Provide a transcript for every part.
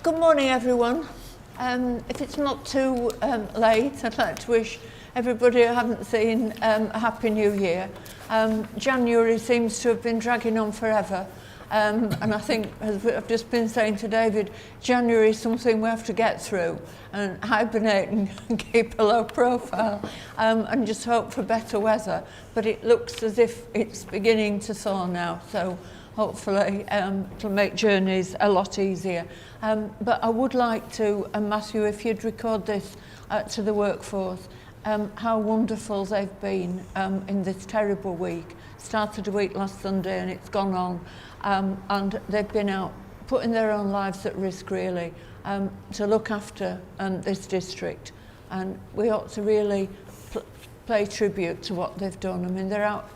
Good morning, everyone. If it's not too late, I'd like to wish everybody who haven't seen a Happy New Year. January seems to have been dragging on forever. And I think, as I've just been saying to David, January is something we have to get through and hibernate and keep a low profile and just hope for better weather. But it looks as if it's beginning to thaw now, so hopefully it'll make journeys a lot easier. But I would like to, Matthew, if you'd record this to the workforce, how wonderful they've been in this terrible week. Started a week last Sunday and it's gone on. And they've been out putting their own lives at risk, really, to look after this district. And we ought to really pay tribute to what they've done. I mean, they're out,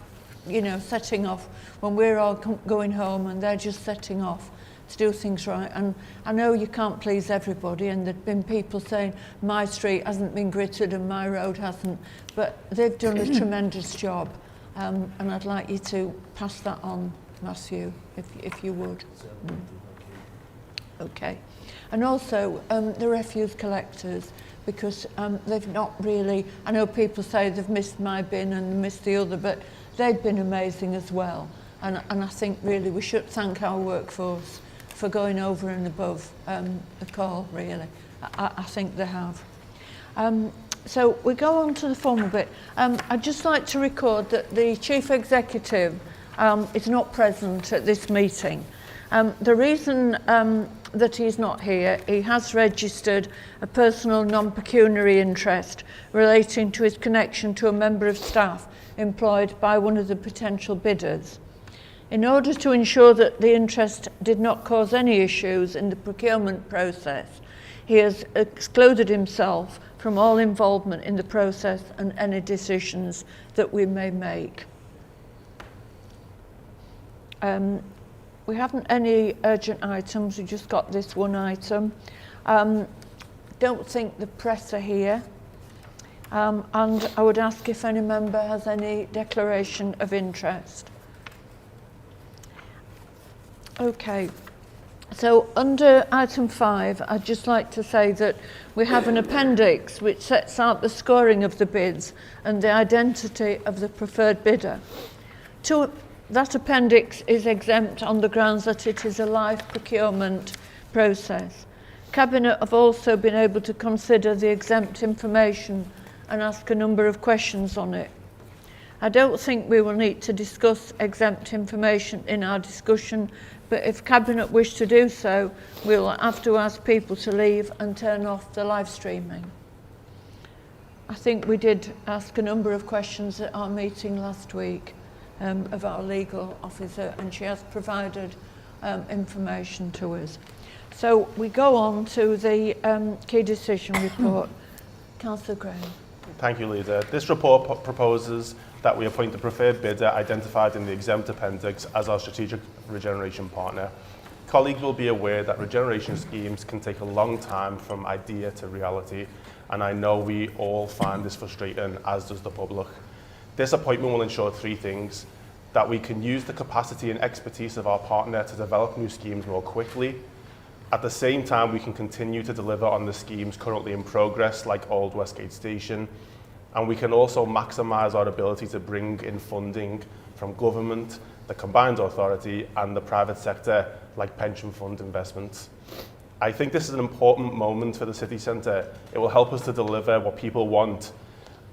you know, setting off when we're all going home, and they're just setting off to do things right. And I know you can't please everybody, and there've been people saying my street hasn't been gritted and my road hasn't, but they've done a tremendous job. And I'd like you to pass that on, Matthew, if you would. Okay. And also the refuse collectors, because they've not really, I know people say they've missed my bin and missed the other, but they've been amazing as well. And I think really we should thank our workforce for going over and above the call, really. I think they have. So we go on to the formal bit. I'd just like to record that the Chief Executive is not present at this meeting. The reason that he's not here, he has registered a personal non-pecuniary interest relating to his connection to a member of staff employed by one of the potential bidders. In order to ensure that the interest did not cause any issues in the procurement process, he has excluded himself from all involvement in the process and any decisions that we may make. We haven't any urgent items, we just got this one item. Don't think the press are here. And I would ask if any member has any declaration of interest. Okay, so under item 5, I'd just like to say that we have an appendix which sets out the scoring of the bids and the identity of the preferred bidder. That appendix is exempt on the grounds that it is a live procurement process. Cabinet have also been able to consider the exempt information and ask a number of questions on it. I don't think we will need to discuss exempt information in our discussion, but if Cabinet wish to do so, we'll have to ask people to leave and turn off the live streaming. I think we did ask a number of questions at our meeting last week of our legal officer, and she has provided information to us. So we go on to the key decision report. Councillor Graham. Thank you, Leader. This report proposes that we appoint the preferred bidder identified in the exempt appendix as our strategic regeneration partner. Colleagues will be aware that regeneration schemes can take a long time from idea to reality, and I know we all find this frustrating, as does the public. This appointment will ensure 3 things: that we can use the capacity and expertise of our partner to develop new schemes more quickly. At the same time, we can continue to deliver on the schemes currently in progress, like Old Westgate Station, and we can also maximise our ability to bring in funding from government, the combined authority, and the private sector, like pension fund investments. I think this is an important moment for the city centre. It will help us to deliver what people want,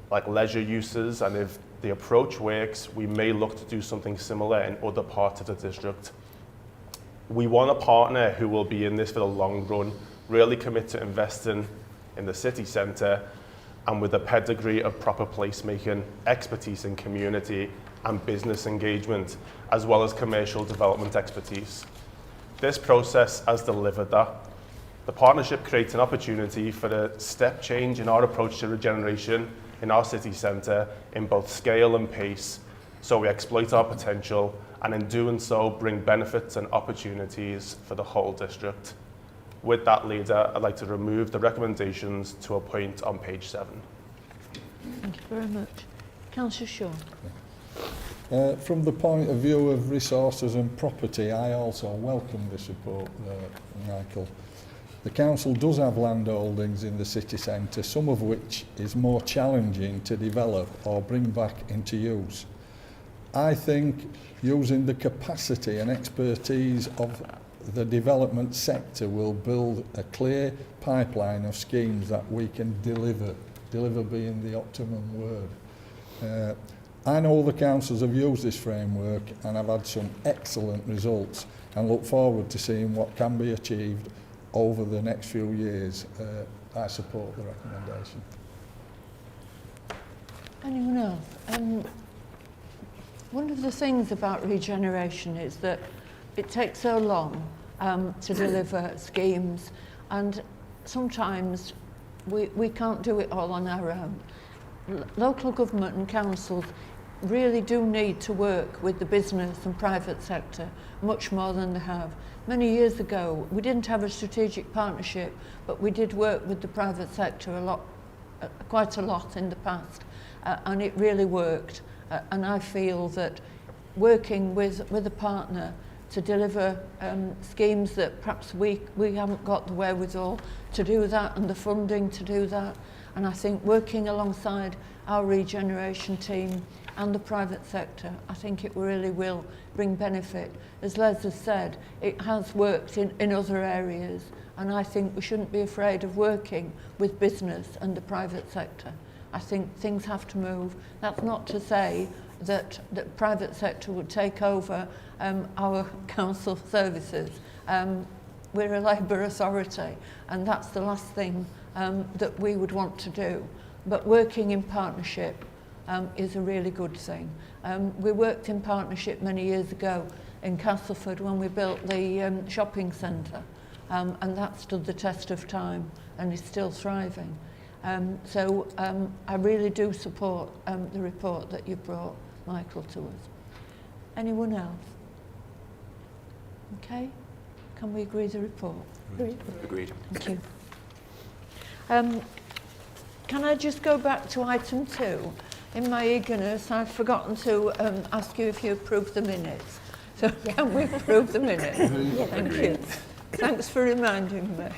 like leisure uses, and if the approach works, we may look to do something similar in other parts of the district. We want a partner who will be in this for the long run, really commit to investing in the city centre, and with a pedigree of proper placemaking, expertise in community and business engagement, as well as commercial development expertise. This process has delivered that. The partnership creates an opportunity for a step change in our approach to regeneration in our city centre in both scale and pace, so we exploit our potential, and in doing so bring benefits and opportunities for the whole district. With that, Leader, I'd like to remove the recommendations to appoint on page 7. Thank you very much. Councillor Shaw. From the point of view of resources and property, I also welcome this report, Michael. The council does have land holdings in the city centre, some of which is more challenging to develop or bring back into use. I think using the capacity and expertise of the development sector will build a clear pipeline of schemes that we can deliver being the optimum word. I know the councils have used this framework and have had some excellent results, and look forward to seeing what can be achieved over the next few years. I support the recommendation. Anyone else? One of the things about regeneration is that it takes so long to deliver schemes, and sometimes we can't do it all on our own. Local government and councils really do need to work with the business and private sector much more than they have. Many years ago, we didn't have a strategic partnership, but we did work with the private sector quite a lot in the past, and it really worked. And I feel that working with a partner to deliver schemes that perhaps we haven't got the wherewithal to do that and the funding to do that, and I think working alongside our regeneration team and the private sector, I think it really will bring benefit. As Les has said, it has worked in other areas, and I think we shouldn't be afraid of working with business and the private sector. I think things have to move. That's not to say that the private sector would take over our council services. We're a Labour authority, and that's the last thing that we would want to do. But working in partnership is a really good thing. We worked in partnership many years ago in Castleford when we built the shopping centre, and that stood the test of time and is still thriving. So I really do support the report that you brought, Michael, to us. Anyone else? Okay, can we agree the report? Agreed. Thank you. Can I just go back to item 2? In my eagerness, I've forgotten to ask you if you approve the minutes. So can we approve the minutes? Thank you. Thanks for reminding me.